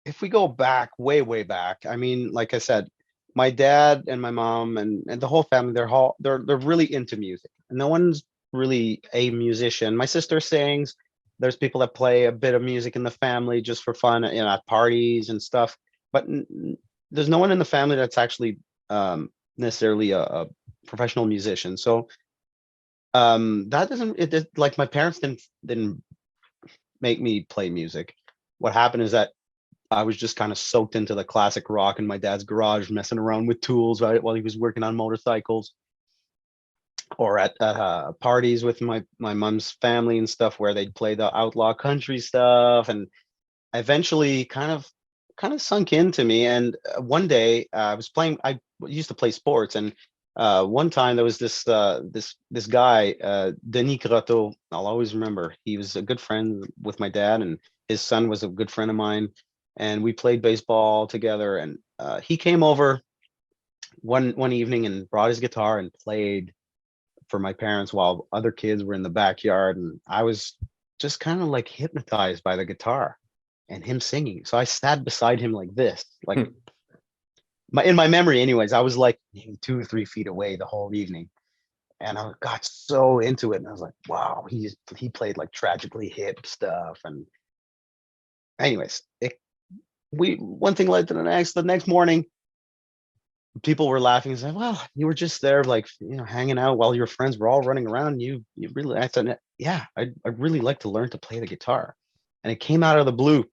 if we go back, way, way back, I mean, like I said, my dad and my mom and the whole family, they're really into music. No one's really a musician. My sister sings. There's people that play a bit of music in the family just for fun, at parties and stuff. But there's no one in the family that's actually necessarily a professional musician. So that doesn't like my parents didn't make me play music. What happened is that I was just kind of soaked into the classic rock in my dad's garage, messing around with tools, right, while he was working on motorcycles, or at parties with my mom's family and stuff, where they'd play the outlaw country stuff, and eventually kind of sunk into me. And one day I was playing. I used to play sports, and one time there was this guy, Denis Croteau. I'll always remember. He was a good friend with my dad, and his son was a good friend of mine, and we played baseball together. And he came over one evening and brought his guitar and played for my parents while other kids were in the backyard, and I was just kind of like hypnotized by the guitar and him singing. So I sat beside him like this, like in my memory, anyways. I was like maybe 2 or 3 feet away the whole evening, and I got so into it. And I was like, wow, he played like tragically hip stuff. And anyways, we one thing led to the next. The next morning, people were laughing and saying, "Well, you were just there, like hanging out while your friends were all running around. You really?" I said, "Yeah, I really like to learn to play the guitar," and it came out of the blue.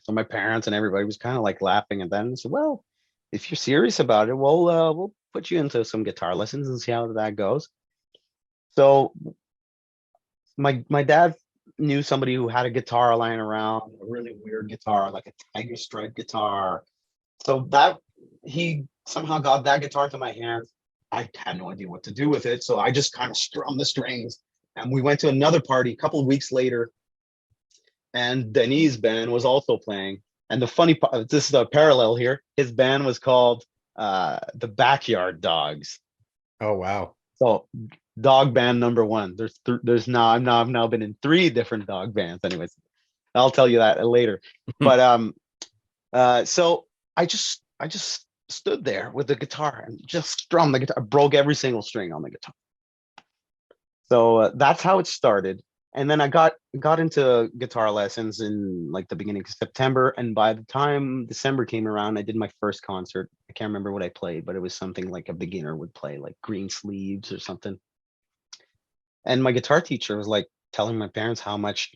So my parents and everybody was kind of like laughing, and then said, "Well, if you're serious about it, we'll put you into some guitar lessons and see how that goes." So my dad knew somebody who had a guitar lying around, a really weird guitar, like a tiger stripe guitar. So that he somehow got that guitar to my hands. I had no idea what to do with it, so I just kind of strummed the strings. And we went to another party a couple of weeks later, and Denis' band was also playing. And the funny part, this is a parallel here. His band was called the Backyard Dogs. Oh, wow. So dog band number one. There's now I've now been in three different dog bands. Anyways, I'll tell you that later. But so I just stood there with the guitar and just strummed the guitar. I broke every single string on the guitar. So that's how it started. And then I got into guitar lessons in like the beginning of September. And by the time December came around, I did my first concert. I can't remember what I played, but it was something like a beginner would play, like Green Sleeves or something. And my guitar teacher was like telling my parents how much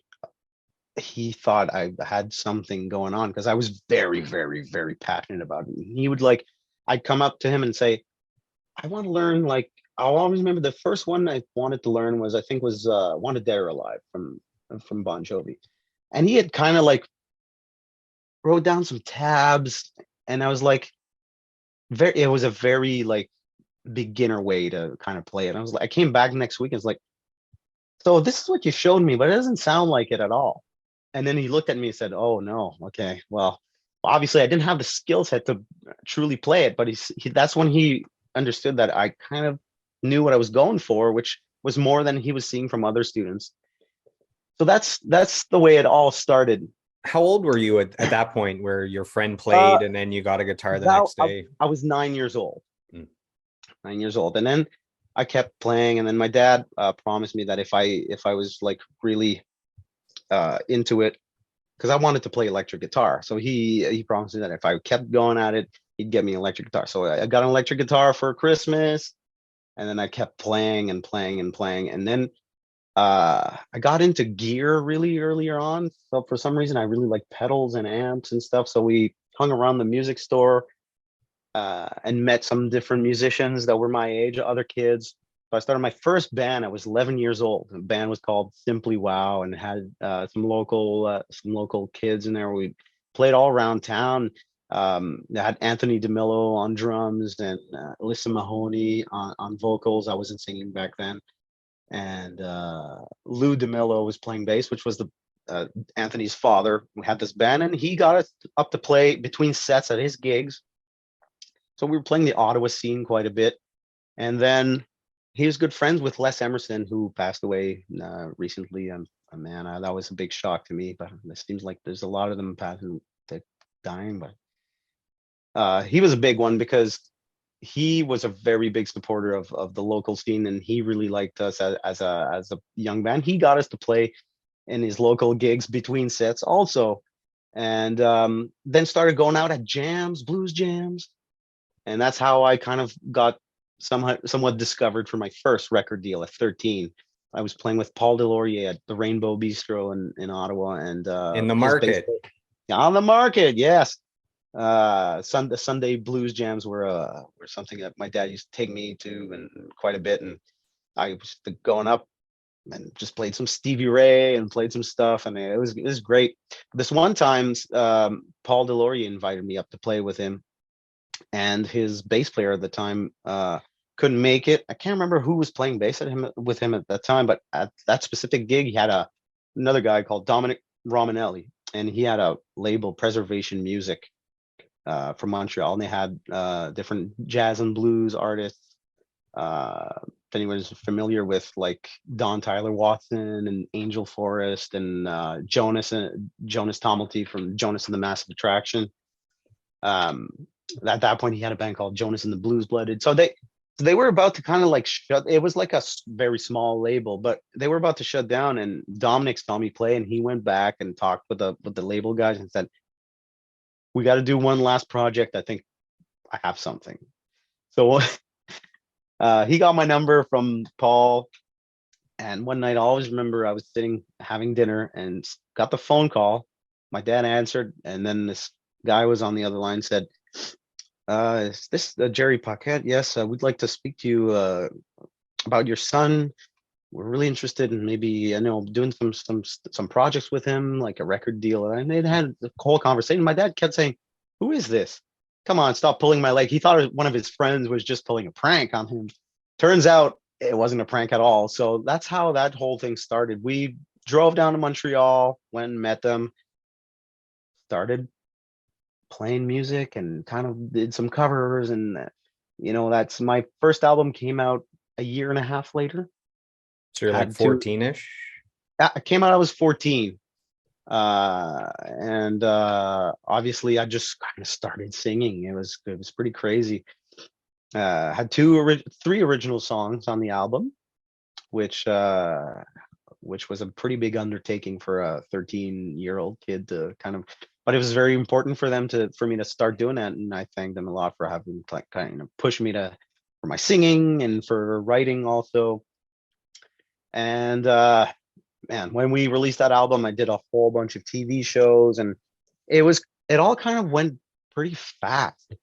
he thought I had something going on, because I was very, very, very passionate about it. And he would like, I'd come up to him and say, I want to learn, like, I'll always remember the first one I wanted to learn was, I think was Wanted Dead or Alive from Bon Jovi. And he had kind of like wrote down some tabs, and I was like, it was a very like beginner way to kind of play it. I was like, I came back next week and was like, so this is what you showed me, but it doesn't sound like it at all. And then he looked at me and said, "Oh no, okay, well, obviously I didn't have the skill set to truly play it." But that's when he understood that I kind of knew what I was going for, which was more than he was seeing from other students. So that's the way it all started. How old were you at that point where your friend Uh, played and then you got a guitar the that next day? I was 9 years old, Mm. 9 years old, and then I kept playing. And then my dad promised me that if I was like really into it, because I wanted to play electric guitar. So he promised me that if I kept going at it, he'd get me an electric guitar. So I got an electric guitar for Christmas, and then I kept playing and playing and playing. And then I got into gear really earlier on. So for some reason, I really like pedals and amps and stuff. So we hung around the music store and met some different musicians that were my age, other kids. So I started my first band. I was 11 years old. The band was called Simply Wow, and had some local kids in there. We played all around town. They had Anthony DeMillo on drums and Alyssa Mahoney on vocals. I wasn't singing back then, and Lou DeMillo was playing bass, which was the Anthony's father. We had this band, and he got us up to play between sets at his gigs. So we were playing the Ottawa scene quite a bit. And then he was good friends with Les Emerson, who passed away recently. Man, that was a big shock to me. But it seems like there's a lot of them passing that dying, but he was a big one because he was a very big supporter of the local scene, and he really liked us as a young band. He got us to play in his local gigs between sets also, and then started going out at jams, blues jams, and that's how I kind of got somewhat discovered for my first record deal at 13. I was playing with Paul Delorier at the Rainbow Bistro in Ottawa, and In the his bass market. on the market, yes. The Sunday blues jams were something that my dad used to take me to and quite a bit, and I was going up and just played some Stevie Ray and played some stuff, and it was great. This one time, Paul Delorier invited me up to play with him, and his bass player at the time couldn't make it. I can't remember who was playing bass with him at that time, but at that specific gig, he had another guy called Dominic Romanelli, and he had a label, Preservation Music, from Montreal, and they had different jazz and blues artists. If anyone's familiar with like Don Tyler Watson and Angel Forrest and Jonas Tomilty from Jonas and the Massive Attraction. Um, at that point, he had a band called Jonas and the Blues Blooded. So they were about to kind of like shut. It was like a very small label, but they were about to shut down. And Dominic saw me play, and he went back and talked with the label guys and said, "We got to do one last project. I think I have something." So he got my number from Paul. And one night, I always remember I was sitting having dinner and got the phone call. My dad answered, and then this guy was on the other line, said, is this Jerry Paquette? Yes, we'd like to speak to you about your son. We're really interested in maybe, doing some projects with him, like a record deal. And they had the whole conversation. My dad kept saying, "Who is this? Come on, stop pulling my leg." He thought one of his friends was just pulling a prank on him. Turns out it wasn't a prank at all. So that's how that whole thing started. We drove down to Montreal, went and met them, started playing music, and kind of did some covers. And that's my first album came out a year and a half later. So you're like Had two 14-ish? I came out, I was 14. And obviously I just kind of started singing. It was pretty crazy. Had three original songs on the album, which was a pretty big undertaking for a 13-year-old kid to kind of, but it was very important for me to start doing that. And I thank them a lot for having like kind of pushed me for my singing and for writing also. And man, when we released that album, I did a whole bunch of TV shows, and it all kind of went pretty fast.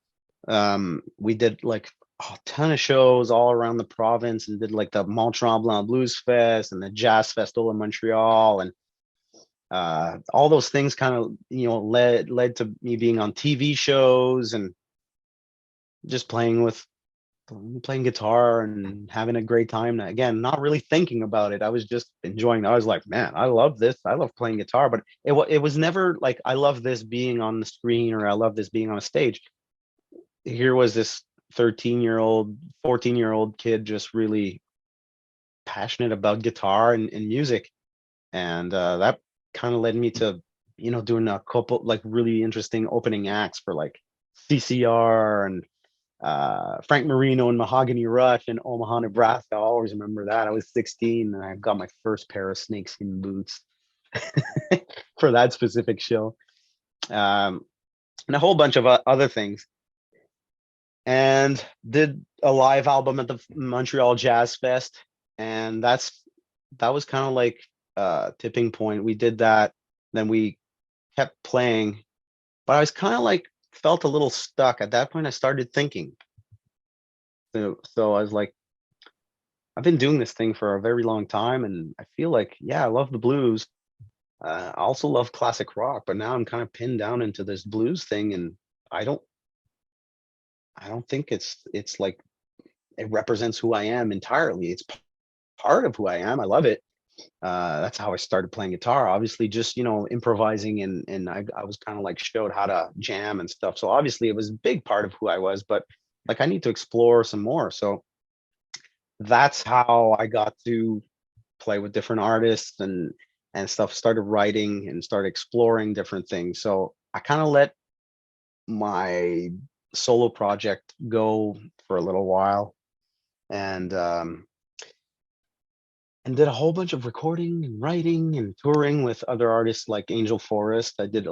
We did like a ton of shows all around the province, and did like the Mont Tremblant Blues Fest and the Jazz Festival in Montreal, and all those things kind of led to me being on TV shows and just playing guitar and having a great time. Again, not really thinking about it. I was just enjoying it. I was like, man, I love this. I love playing guitar, but it was never like I love this being on the screen or I love this being on a stage. Here was this 13-year-old, 14-year-old kid just really passionate about guitar and music. And that kind of led me to, doing a couple like really interesting opening acts for like CCR and Frank Marino and Mahogany Rush in Omaha, Nebraska. I always remember that. I was 16 and I got my first pair of snakeskin boots for that specific show, and a whole bunch of other things. And did a live album at the Montreal Jazz Fest, and that was kind of like a tipping point. We did that, then we kept playing, but I was kind of like felt a little stuck at that point. I started thinking, so I was like, I've been doing this thing for a very long time, and I feel like, yeah, I love the blues. I also love classic rock, but now I'm kind of pinned down into this blues thing, and I don't I don't think it's like it represents who I am entirely. It's part of who I am. I love it. That's how I started playing guitar. Obviously, just improvising, and I was kind of like showed how to jam and stuff. So obviously, it was a big part of who I was. But like, I need to explore some more. So that's how I got to play with different artists and stuff. Started writing and started exploring different things. So I kind of let my solo project go for a little while, and did a whole bunch of recording and writing and touring with other artists like Angel Forest. I did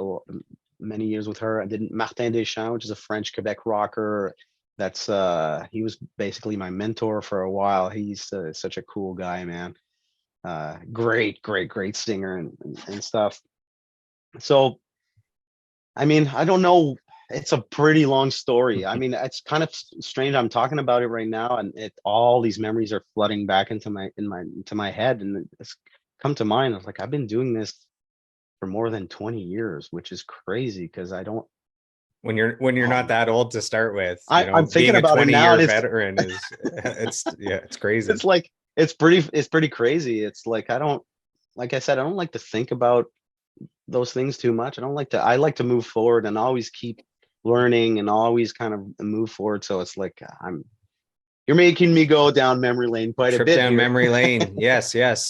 many years with her. I did Martin Deschamps, which is a French Quebec rocker. That's he was basically my mentor for a while. He's such a cool guy, man. Great singer and stuff. So I mean, I don't know. It's a pretty long story. I mean, it's kind of strange. I'm talking about it right now, and all these memories are flooding back into my head, and it's come to mind. I was like, I've been doing this for more than 20 years, which is crazy because I don't. When you're Oh not man, that old to start with, I'm thinking being a about it now, 20-year and veteran is it's crazy. it's like it's pretty crazy. It's like I don't, like I said, I don't like to think about those things too much. I like to move forward and always keep learning and always kind of move forward. So it's like you're making me go down memory lane quite a Trip bit down here. memory lane. Yes, yes.